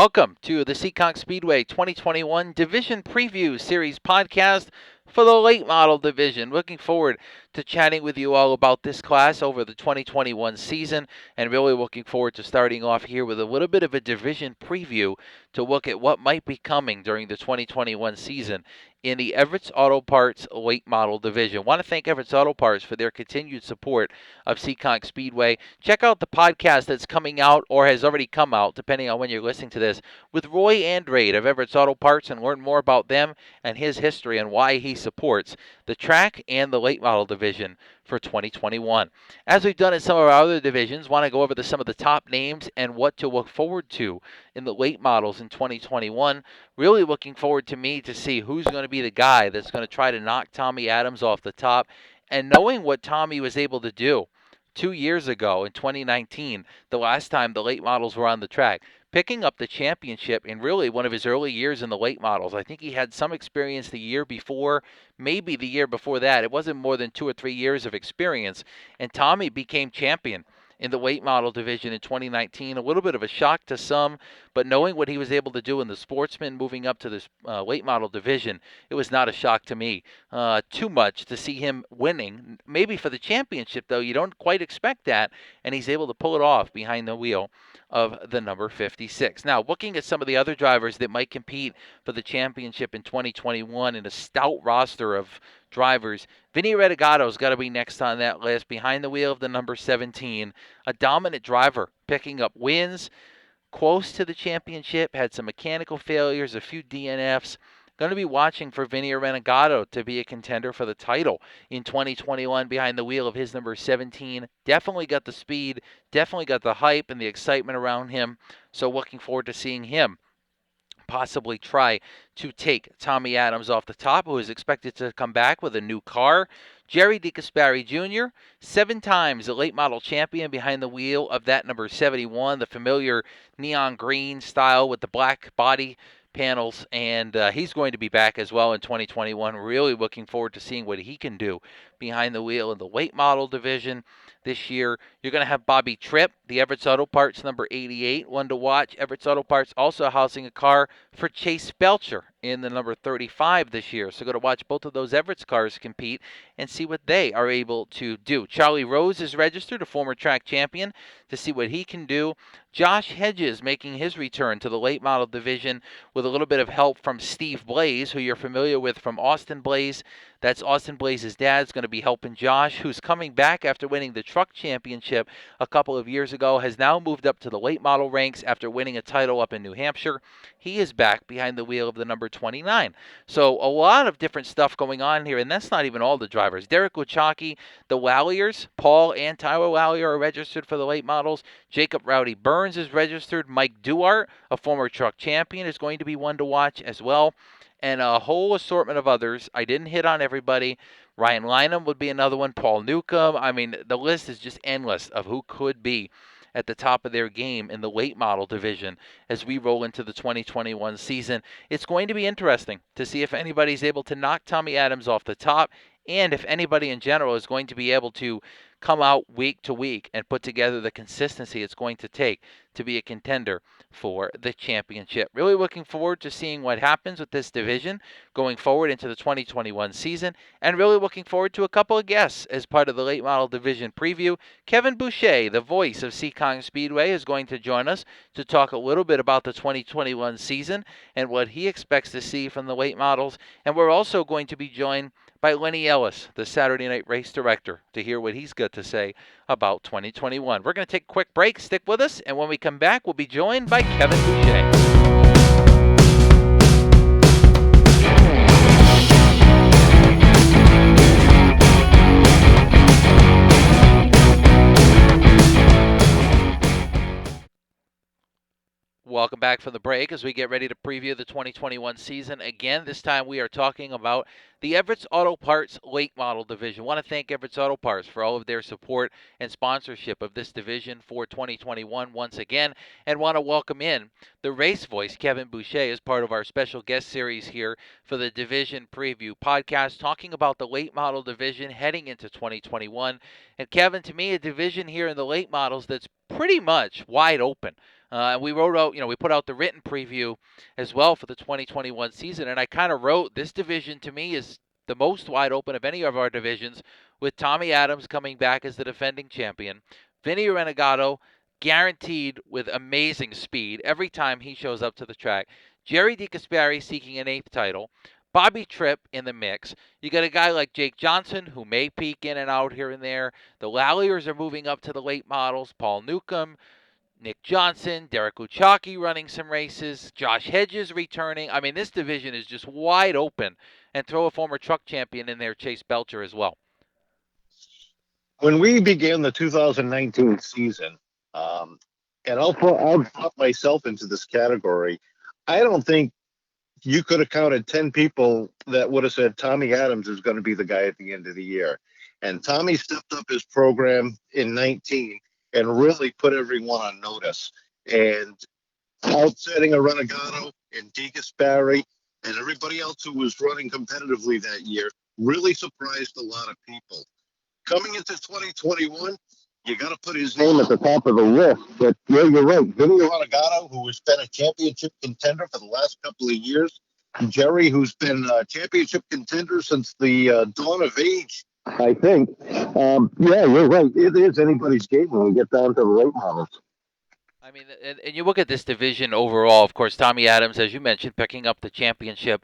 Welcome to the Seekonk Speedway 2021 Division Preview Series podcast for the late model division. Looking forward to chatting with you all about this class over the 2021 season, and really looking forward to starting off here with a little bit of a division preview to look at what might be coming during the 2021 season in the Everetts Auto Parts late model division. I want to thank Everetts Auto Parts for their continued support of Seekonk Speedway. Check out the podcast that's coming out or has already come out, depending on when you're listening to this, with Roy Andrade of Everetts Auto Parts, and learn more about them and his history and why he supports the track and the late model division for 2021. As we've done in some of our other divisions, want to go over some of the top names and what to look forward to in the late models in 2021. Really looking forward to see who's going to be the guy that's going to try to knock Tommy Adams off the top. And knowing what Tommy was able to do 2 years ago in 2019, the last time the late models were on the track, picking up the championship in really one of his early years in the late models. I think he had some experience the year before, maybe the year before that. It wasn't more than 2 or 3 years of experience, and Tommy became champion in the late model division in 2019. A little bit of a shock to some, but knowing what he was able to do in the sportsman moving up to this late model division, it was not a shock to me. Too much to see him winning. Maybe for the championship, though, you don't quite expect that, and he's able to pull it off behind the wheel of the number 56. Now, looking at some of the other drivers that might compete for the championship in 2021 in a stout roster of drivers, Vinny Redigato's got to be next on that list, behind the wheel of the number 17. A dominant driver, picking up wins, close to the championship, had some mechanical failures, a few DNFs. Going to be watching for Vinny Renegato to be a contender for the title in 2021 behind the wheel of his number 17. Definitely got the speed, definitely got the hype and the excitement around him. So looking forward to seeing him possibly try to take Tommy Adams off the top, who is expected to come back with a new car. Jerry DeCaspari Jr., 7 times the late model champion behind the wheel of that number 71, the familiar neon green style with the black body panels, and he's going to be back as well in 2021. Really looking forward to seeing what he can do behind the wheel in the late model division this year. You're going to have Bobby Tripp, the Everetts Auto Parts number 88, one to watch. Everetts Auto Parts also housing a car for Chase Belcher in the number 35 this year. So going to watch both of those Everetts cars compete and see what they are able to do. Charlie Rose is registered, a former track champion, to see what he can do. Josh Hedges making his return to the late model division with a little bit of help from Steve Blaze, who you're familiar with from Austin Blaze. That's Austin Blaze's dad's going to be helping Josh, who's coming back after winning the truck championship a couple of years ago, has now moved up to the late model ranks after winning a title up in New Hampshire. He is back behind the wheel of the number 29. So a lot of different stuff going on here, and that's not even all the drivers. Derek Wachaki, the Walliers, Paul and Tyler Wallier are registered for the late models. Jacob Rowdy Burns is registered. Mike Duart, a former truck champion, is going to be one to watch as well. And a whole assortment of others. I didn't hit on everybody. Ryan Lynham would be another one. Paul Newcomb. I mean, the list is just endless of who could be at the top of their game in the late model division as we roll into the 2021 season. It's going to be interesting to see if anybody's able to knock Tommy Adams off the top, and if anybody in general is going to be able to come out week to week and put together the consistency it's going to take to be a contender for the championship. Really looking forward to seeing what happens with this division going forward into the 2021 season, and really looking forward to a couple of guests as part of the late model division preview. Kevin Boucher, the voice of Seekonk Speedway, is going to join us to talk a little bit about the 2021 season and what he expects to see from the late models. And we're also going to be joined by Lenny Ellis, the Saturday Night Race Director, to hear what he's got to say about 2021. We're going to take a quick break. Stick with us, and when we come back, we'll be joined by Kevin Boucher. Welcome back from the break as we get ready to preview the 2021 season. Again, this time we are talking about the Everetts Auto Parts late model division. I want to thank Everetts Auto Parts for all of their support and sponsorship of this division for 2021 once again, and want to welcome in the race voice, Kevin Boucher, as part of our special guest series here for the division preview podcast, talking about the late model division heading into 2021. And Kevin, to me, a division here in the late models that's pretty much wide open. And we wrote out, we put out the written preview as well for the 2021 season. And I kind of wrote this division to me is the most wide open of any of our divisions, with Tommy Adams coming back as the defending champion. Vinny Renegado guaranteed with amazing speed every time he shows up to the track. Jerry DeCasperi seeking an 8th title. Bobby Tripp in the mix. You got a guy like Jake Johnson who may peek in and out here and there. The Lalliers are moving up to the late models. Paul Newcomb, Nick Johnson, Derek Uchaki running some races, Josh Hedges returning. I mean, this division is just wide open. And throw a former truck champion in there, Chase Belcher, as well. When we began the 2019 season, and I'll drop myself into this category, I don't think you could have counted 10 people that would have said Tommy Adams is going to be the guy at the end of the year. And Tommy stepped up his program in 19 and really put everyone on notice. And outsetting a Renegado and DeCasperi and everybody else who was running competitively that year really surprised a lot of people. Coming into 2021, you got to put his name at the top of the list. But yeah, you're right. Vinny Renegado, who has been a championship contender for the last couple of years. Jerry, who's been a championship contender since the dawn of age, I think. Yeah, you're right. It is anybody's game when we get down to the late models. I mean, and you look at this division overall, of course, Tommy Adams, as you mentioned, picking up the championship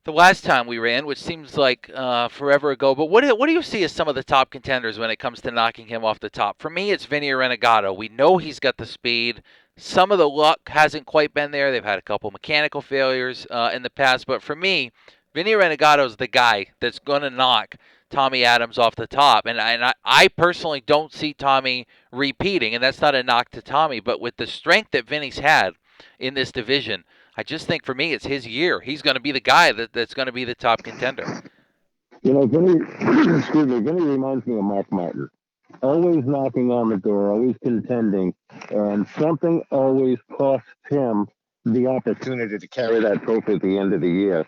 the last time we ran, which seems like forever ago. But what do you see as some of the top contenders when it comes to knocking him off the top? For me, it's Vinny Renegado. We know he's got the speed. Some of the luck hasn't quite been there. They've had a couple mechanical failures in the past. But for me, Vinny Renegado is the guy that's going to knock Tommy Adams off the top. And I personally don't see Tommy repeating, and that's not a knock to Tommy. But with the strength that Vinny's had in this division, I just think for me, it's his year. He's going to be the guy that's going to be the top contender. You know, Vinny, Vinny reminds me of Mark Martin. Always knocking on the door, always contending, and something always costs him the opportunity to carry that trophy at the end of the year.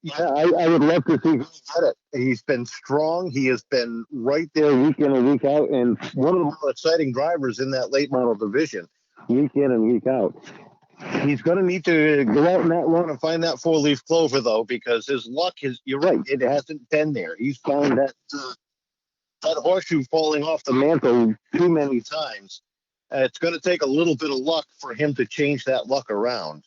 Yeah, I would love to see him get it. He's been strong. He has been right there week in and week out, and one of the more exciting drivers in that late model division, week in and week out. He's going to need to go out in that run and find that 4-leaf clover, though, because his luck is, you're right, it hasn't been there. He's found that horseshoe falling off the mantle too many times. It's going to take a little bit of luck for him to change that luck around.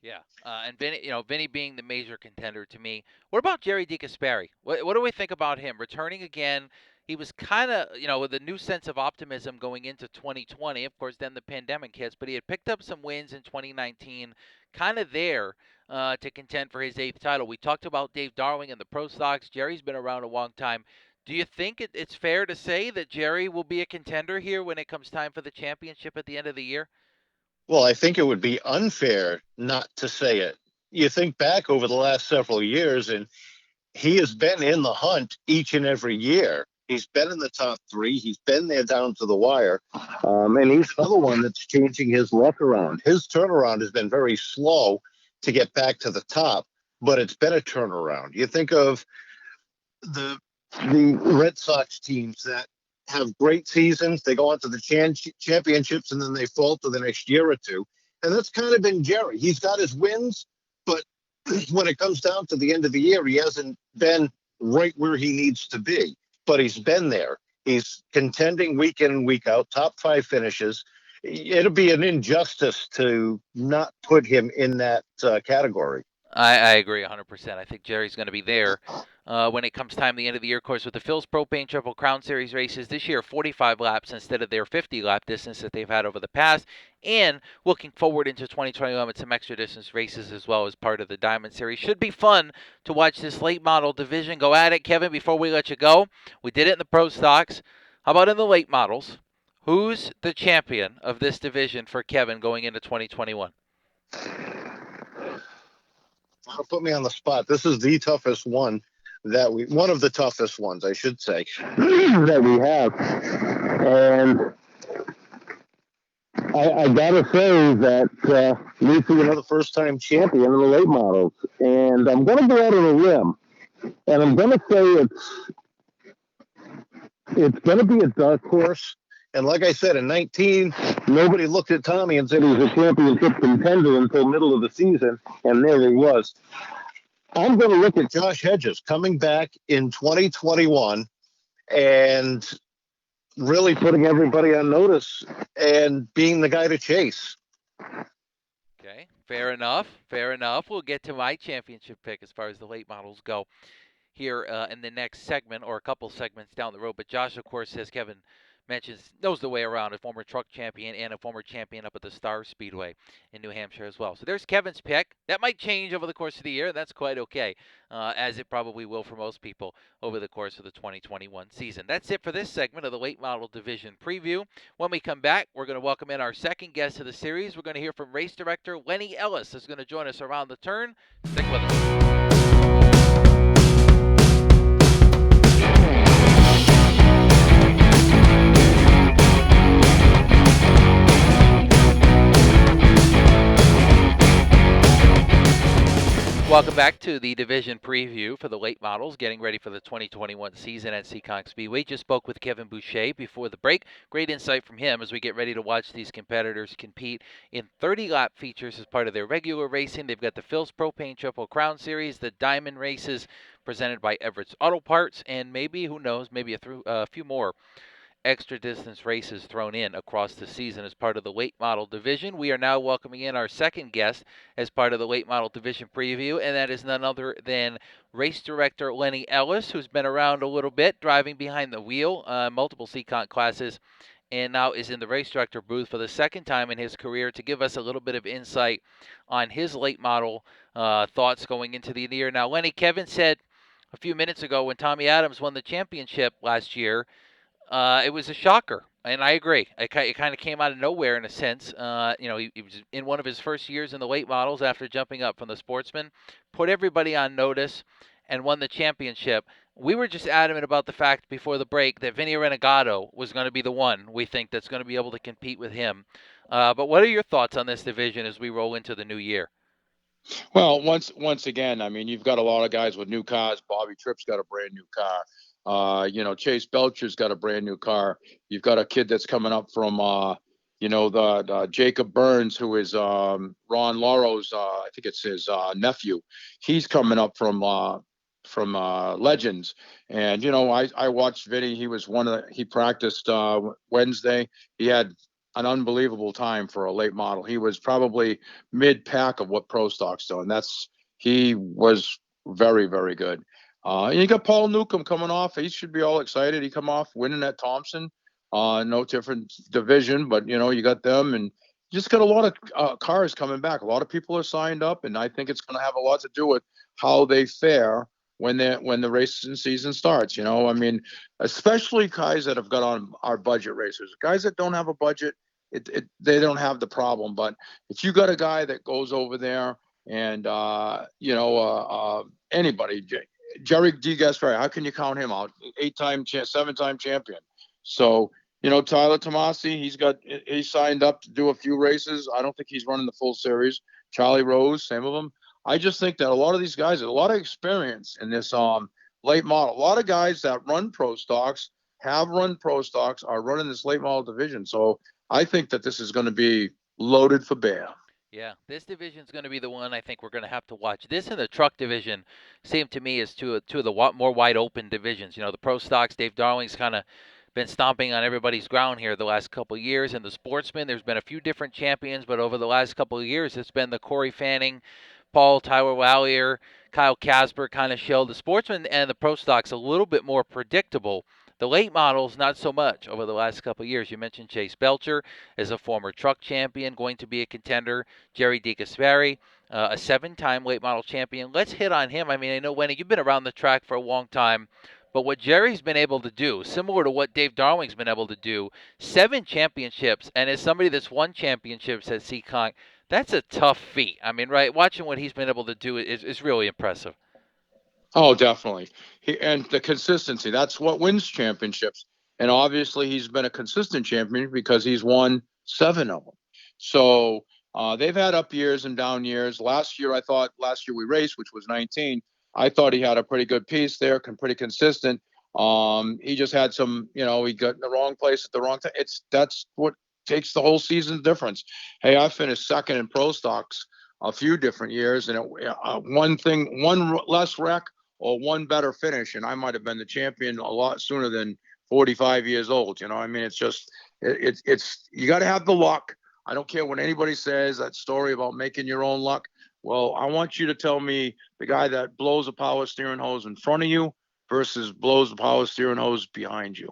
Yeah, and Vinny being the major contender to me. What about Jerry DeCasperi? What do we think about him returning again? He was kind of, with a new sense of optimism going into 2020. Of course, then the pandemic hits, but he had picked up some wins in 2019, kind of there to contend for his 8th title. We talked about Dave Darling and the Pro Stocks. Jerry's been around a long time. Do you think it's fair to say that Jerry will be a contender here when it comes time for the championship at the end of the year? Well, I think it would be unfair not to say it. You think back over the last several years, and he has been in the hunt each and every year. He's been in the top 3. He's been there down to the wire. And he's another one that's changing his luck around. His turnaround has been very slow to get back to the top, but it's been a turnaround. You think of the Red Sox teams that have great seasons. They go on to the championships, and then they fall for the next year or two. And that's kind of been Jerry. He's got his wins, but when it comes down to the end of the year, he hasn't been right where he needs to be. But he's been there. He's contending week in and week out, top 5 finishes. It'll be an injustice to not put him in that category. I agree 100%. I think Jerry's going to be there when it comes time the end of the year. Of course, with the Phil's Propane Triple Crown Series races this year, 45 laps instead of their 50-lap distance that they've had over the past. And looking forward into 2021 with some extra distance races as well as part of the Diamond Series. Should be fun to watch this late model division go at it. Kevin, before we let you go, we did it in the Pro Stocks. How about in the late models? Who's the champion of this division for Kevin going into 2021? Don't put me on the spot. This is the toughest one one of the toughest ones, I should say, that we have. And I gotta say that we see another first-time champion in the late models. And I'm gonna go out on a limb, and I'm gonna say it's gonna be a dark horse, And like I said, in 19, nobody looked at Tommy and said he was a championship contender until middle of the season, and there he was. I'm going to look at Josh Hedges coming back in 2021 and really putting everybody on notice and being the guy to chase. Okay, fair enough. Fair enough. We'll get to my championship pick as far as the late models go here in the next segment or a couple segments down the road. But Josh, of course, as Kevin mentions, knows the way around, a former truck champion and a former champion up at the Star Speedway in New Hampshire as well. So there's Kevin's pick. That might change over the course of the year. That's quite okay, as it probably will for most people over the course of the 2021 season. That's it for this segment of the Late Model Division Preview. When we come back, we're going to welcome in our second guest of the series. We're going to hear from race director Lenny Ellis, who's going to join us around the turn. Stick with us. Welcome back to the division preview for the late models, getting ready for the 2021 season at Seekonk Speedway. Just spoke with Kevin Boucher before the break. Great insight from him as we get ready to watch these competitors compete in 30-lap features as part of their regular racing. They've got the Phil's Propane Triple Crown Series, the Diamond Races presented by Everetts Auto Parts, and maybe, who knows, maybe a few more extra distance races thrown in across the season as part of the late model division. We are now welcoming in our second guest as part of the late model division preview, and that is none other than race director Lenny Ellis, who's been around a little bit, driving behind the wheel, multiple Seekonk classes, and now is in the race director booth for the second time in his career to give us a little bit of insight on his late model thoughts going into the year. Now, Lenny, Kevin said a few minutes ago when Tommy Adams won the championship last year, it was a shocker, and I agree. It kind of came out of nowhere in a sense. He was in one of his first years in the late models after jumping up from the Sportsman, put everybody on notice, and won the championship. We were just adamant about the fact before the break that Vinny Renegado was going to be the one we think that's going to be able to compete with him. But what are your thoughts on this division as we roll into the new year? Well, once again, I mean, you've got a lot of guys with new cars. Bobby Tripp's got a brand new car. Chase Belcher's got a brand new car. You've got a kid that's coming up from, the Jacob Burns, who is Ron Lauro's, I think it's his nephew. He's coming up from Legends, and I watched Vinny. He practiced Wednesday. He had an unbelievable time for a late model. He was probably mid pack of what Pro Stock's doing. He was very, very good. You got Paul Newcomb coming off. He should be all excited. He come off winning at Thompson. No different division, but you got them, and you just got a lot of cars coming back. A lot of people are signed up, and I think it's going to have a lot to do with how they fare when the racing season starts. I mean, especially guys that have got on our budget racers. Guys that don't have a budget, they don't have the problem. But if you got a guy that goes over there and anybody, Jerry D. Gaspari, how can you count him out? 7-time champion. So Tyler Tomasi, he's signed up to do a few races. I don't think he's running the full series. Charlie Rose, same of them. I just think that a lot of these guys have a lot of experience in this late model. A lot of guys that run pro stocks are running this late model division. So I think that this is going to be loaded for bear. Yeah, this division is going to be the one I think we're going to have to watch. This and the truck division seem to me as two of the more wide open divisions. The pro stocks, Dave Darling's kind of been stomping on everybody's ground here the last couple of years. And the sportsman, there's been a few different champions, but over the last couple of years, it's been the Corey Fanning, Paul Tyler Wallier, Kyle Casper kind of show. The sportsman and the pro stocks a little bit more predictable. The late models, not so much over the last couple of years. You mentioned Chase Belcher as a former truck champion, going to be a contender. Jerry DeGasperi, a 7-time late model champion. Let's hit on him. I mean, I know, Wendy, you've been around the track for a long time, but what Jerry's been able to do, similar to what Dave Darling's been able to do, 7 championships, and as somebody that's won championships at Seekonk, that's a tough feat. I mean, right, watching what he's been able to do is really impressive. Oh, definitely. And the consistency, that's what wins championships. And obviously, he's been a consistent champion because he's won 7 of them. So they've had up years and down years. Last year we raced, which was 19. I thought he had a pretty good piece there, pretty consistent. He just had some, he got in the wrong place at the wrong time. That's what takes the whole season's difference. Hey, I finished second in pro stocks a few different years, and one less wreck or one better finish, and I might have been the champion a lot sooner than 45 years old. I mean, it's just it's you got to have the luck. I don't care what anybody says, that story about making your own luck. Well, I want you to tell me the guy that blows a power steering hose in front of you versus blows the power steering hose behind you.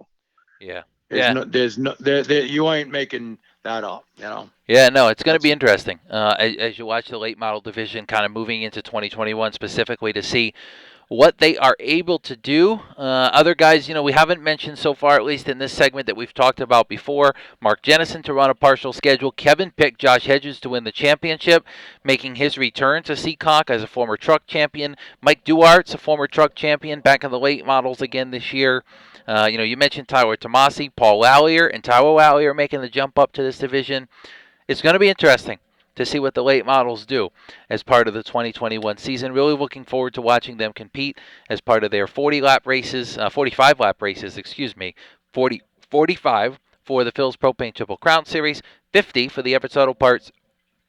Yeah. There's no, you ain't making that up, Yeah, no, it's going to be interesting as you watch the late model division kind of moving into 2021 specifically to see what they are able to do. Other guys, we haven't mentioned so far, at least in this segment that we've talked about before. Mark Jennison to run a partial schedule. Kevin picked Josh Hedges to win the championship, making his return to Seekonk as a former truck champion. Mike Duart's a former truck champion, back in the late models again this year. You mentioned Tyler Tomasi, Paul Lallier, and Tyler Lallier making the jump up to this division. It's going to be interesting to see what the late models do as part of the 2021 season. Really looking forward to watching them compete as part of their 45 lap races, 45 for the Phil's Propane Triple Crown Series, 50 for the Everetts Auto Parts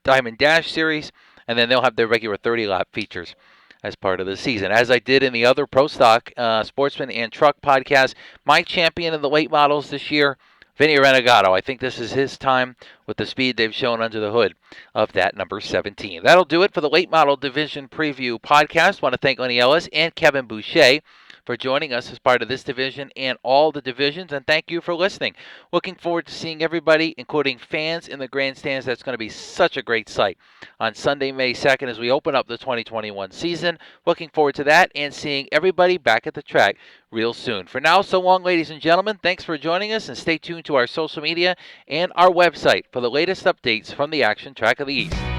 Diamond Dash Series, and then they'll have their regular 30-lap features as part of the season. As I did in the other Pro Stock Sportsman and Truck podcast, my champion in the late models this year, Vinny Renegato. I think this is his time with the speed they've shown under the hood of that number 17. That'll do it for the late model division preview podcast. I want to thank Lenny Ellis and Kevin Boucher for joining us as part of this division and all the divisions, and thank you for listening. Looking forward to seeing everybody, including fans in the grandstands. That's going to be such a great sight on Sunday, May 2nd, as we open up the 2021 season. Looking forward to that and seeing everybody back at the track real soon. For now, so long, ladies and gentlemen. Thanks for joining us, and stay tuned to our social media and our website for the latest updates from the Action Track of the East.